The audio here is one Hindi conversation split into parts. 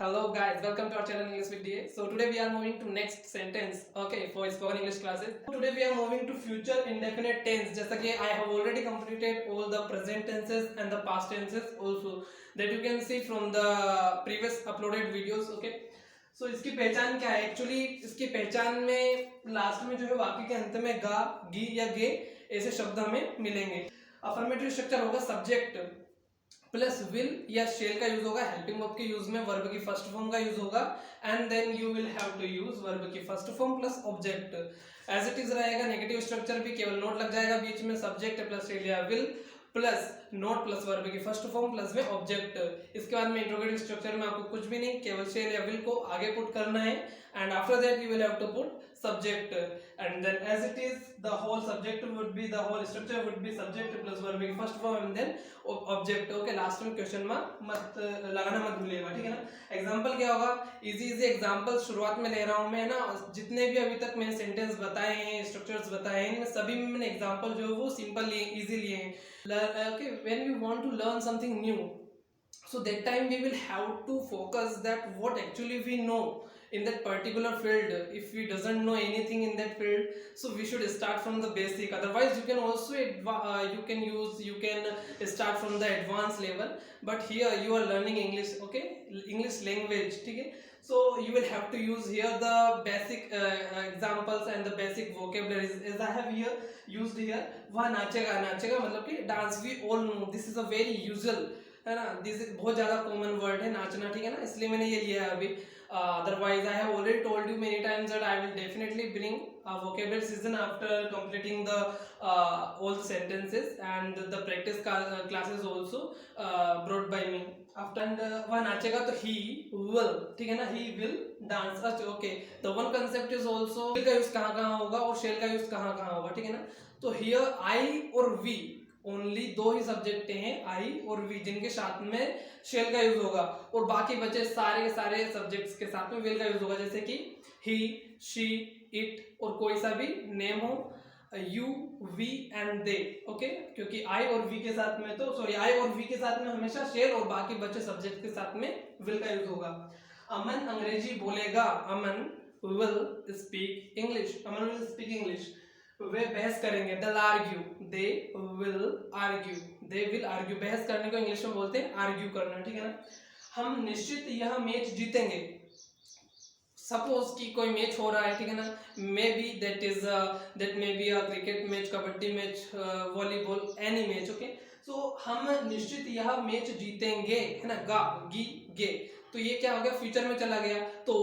Hello guys, welcome to our channel English with DA. So today we are moving to next sentence, okay, for spoken English classes. Today we are moving to future indefinite tense. जैसा कि I have already completed all the present tenses and the past tenses also that you can see from the previous uploaded videos, okay. So इसकी पहचान क्या है? Actually इसकी पहचान में लास्ट में जो है वाक्य के अंत में गा, गी या गे ऐसे शब्द हमें मिलेंगे. अफर्मेटिव स्ट्रक्चर होगा सब्जेक्ट प्लस विल या शेल का यूज होगा. हेल्पिंग वर्ब के यूज में वर्ब की फर्स्ट फॉर्म का यूज होगा and then you will have to use verb की first form plus object. As it is रहेगा. नेगेटिव स्ट्रक्चर भी केवल नोट लग जाएगा बीच में. सब्जेक्ट प्लस शेल या will plus not plus verb की फर्स्ट फॉर्म प्लस में ऑब्जेक्ट. इसके बाद में इंट्रोगेटिव स्ट्रक्चर में आपको कुछ भी नहीं, केवल शेल या विल को आगे पुट करना है and after that you will have to put subject and then as it is the whole subject would be the whole structure would be subject plus verb की first form and then object. okay, last में क्वेश्चन मार्क मत लगाना मत भूलिएगा, ठीक है ना. एग्जांपल क्या होगा? इजी एग्जांपल शुरुआत में ले रहा हूं मैं ना. जितने भी अभी तक मैंने सेंटेंस बताए हैं, स्ट्रक्चर्स बताए हैं, इनमें सभी में मैंने एग्जांपल जो है वो सिंपल लिए, इजी लिए हैं. okay, when we want to learn something new, so that time we will have to focus that what actually we know in that particular field. If we doesn't know anything in that field, so we should start from the basic. Otherwise you can also you can start from the advanced level, but here you are learning English, okay, English language, ठीक है. So you will have to use here the basic examples and the basic vocabularies as I have here used here. वह नाचेगा, नाचेगा मतलब कि dance. we all know this is a very usual, है ना, दिस बहुत ज्यादा कॉमन वर्ड है नाचना, ठीक है ना, इसलिए मैंने ये लिया है अभी. Otherwise I have already told you many times that I will definitely bring a vocabulary season after completing the all the sentences and the practice classes also brought by me after. and वह नाचेगा तो he will, ठीक है ना, he will dance. okay, the one concept is also will का यूज कहाँ कहाँ होगा और shall का यूज कहाँ कहाँ होगा, ठीक है ना. तो here I और we ओनली दो ही सब्जेक्ट हैं, आई और वी, जिनके साथ में शेल का यूज होगा, और बाकी बचे सारे के सारे सब्जेक्ट्स के साथ में विल का यूज होगा. जैसे कि ही, शी, इट और कोई सा भी नेम हो, you, we and they, okay. क्योंकि आई और वी के साथ में तो आई और वी के साथ में हमेशा शेल और बाकी बचे सब्जेक्ट के साथ में विल का यूज होगा. अमन अंग्रेजी बोलेगा. Aman will speak English. Aman will speak English. वे बहस करेंगे. They argue. They will argue. They will argue. बहस करने को इंग्लिश में बोलते हैं आर्ग्यू करना, ठीक है ना. हम निश्चित यह मैच जीतेंगे. सपोज कि कोई मैच हो रहा है, ठीक है ना, may be that may be a cricket match, kabaddi match, volleyball, any match, okay. So हम निश्चित यह मैच जीतेंगे, है ना, गा, गी, गे. तो ये क्या हो गया, फ्यूचर में चला गया. तो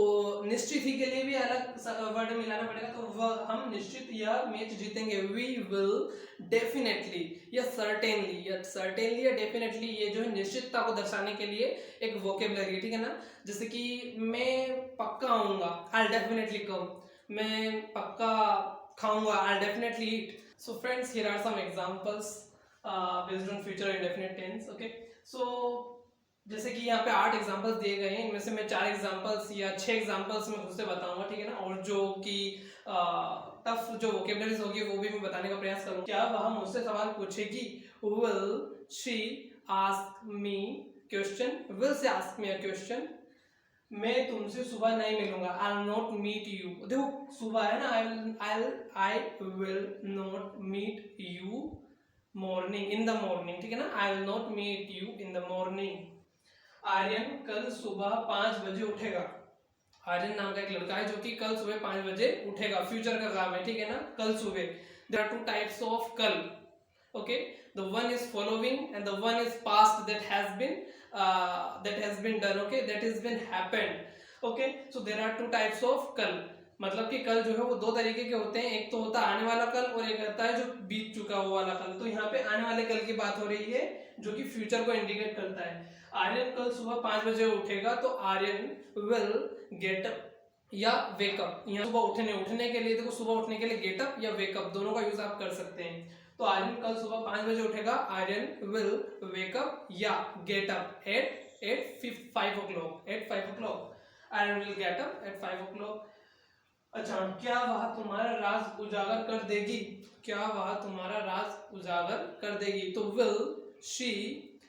निश्चित ही के लिए भी अलग वर्ड मिलाना पड़ेगा. तो हम निश्चित यह मैच जीतेंगे. वी विल डेफिनेटली या सर्टेनली, या सर्टेनली या डेफिनेटली, ये जो है निश्चितता को दर्शाने के लिए एक वोकेबलरी, ठीक है ना. जैसे कि मैं पक्का आऊंगा, आई डेफिनेटली कम. मैं पक्का खाऊंगा, I definitely eat. So friends, here are some examples based on future indefinite tense, okay. So जैसे कि यहाँ पे 8 एग्जांपल्स दिए गए हैं, इनमें से मैं 4 एग्जांपल्स या 6 एग्जांपल्स मैं खुद से बताऊंगा, ठीक है ना. और जो कि टफ जो वोकेबलरीज होगी वो भी मैं बताने का प्रयास करूंगा. क्या वह मुझसे सवाल पूछेगी? Will she ask me question. Will she ask me a question. मैं तुमसे सुबह नहीं मिलूंगा. I will not meet you. देखो सुबह है ना, I will not meet you morning, in the morning, ठीक है ना. I will not meet you in the morning. Aryan कल सुबह 5 बजे उठेगा. आर्यन नाम का एक लड़का है जो कि कल सुबह 5 बजे उठेगा. फ्यूचर का काम है, ठीक है ना, कल सुबह. देयर आर 2 टाइप्स ऑफ कल, okay. The one is following and the one is past that has been done, okay, that has been happened, okay. So there are 2 types of कल. मतलब कि कल जो है वो 2 तरीके के होते हैं. एक तो होता है आने वाला कल और एक होता है जो बीत चुका वो वाला कल. तो यहाँ पे आने वाले कल की बात हो रही है जो कि फ्यूचर को इंडिकेट करता है. आर्यन कल सुबह 5 बजे उठेगा. तो आर्यन विल गेट अप या वेकअप. यहाँ सुबह उठने के लिए, देखो सुबह उठने के लिए गेटअप या वेकअप दोनों का यूज आप कर सकते हैं. तो आर्यन कल सुबह 5 बजे उठेगा. आर्यन विल वेकअप या get up at 5 o'clock. Aryan will get up at 5 o'clock. अच्छा, क्या वह तुम्हारा राज उजागर कर देगी? क्या वह तुम्हारा राज उजागर कर देगी? तो विल शी,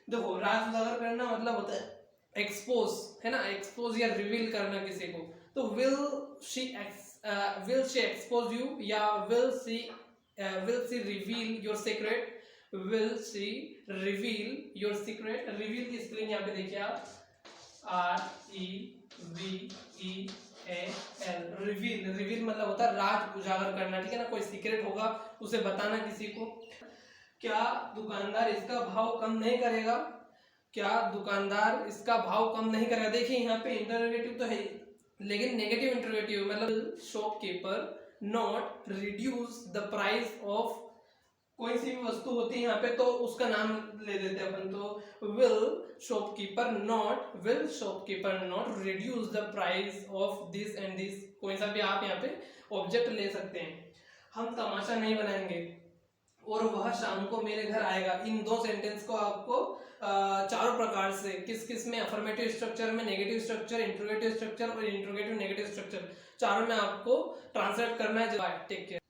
देखो राज उजागर करना मतलब होता है एक्सपोज है ना, एक्सपोज या रिवील करना किसी को, तो विल शी एक्सपोज यू या will she reveal your secret, will she reveal your secret. Reveal की स्पेलिंग यहाँ पे देखिए आप, REVEAL। रिवील मतलब होता है राज उजागर करना, ठीक है ना, कोई सीक्रेट होगा उसे बताना किसी को। क्या दुकानदार इसका भाव कम नहीं करेगा, क्या दुकानदार इसका भाव कम नहीं करेगा। देखिए यहाँ पे इंटरोगेटिव तो है लेकिन नेगेटिव इंटरोगेटिव, मतलब shopkeeper not reduce the price of, कोई सी भी वस्तु होती है यहाँ पे तो उसका नाम ले देते हैं अपन, तो will shopkeeper not reduce the price of this and this, कोई सा भी आप यहाँ पे ऑब्जेक्ट ले सकते हैं। हम तमाशा नहीं बनाएंगे और वह शाम को मेरे घर आएगा। इन दो सेंटेंस को आपको चारों प्रकार से, किस किस में, अफर्मेटिव स्ट्रक्चर में, नेगेटिव स्ट्रक्चर, इंट्रोगेटिव स्ट्रक्चर और इंट्रोगेटिव नेगेटिव स्ट्रक्चर, चारों में आपको ट्रांसलेट करना है। Take care.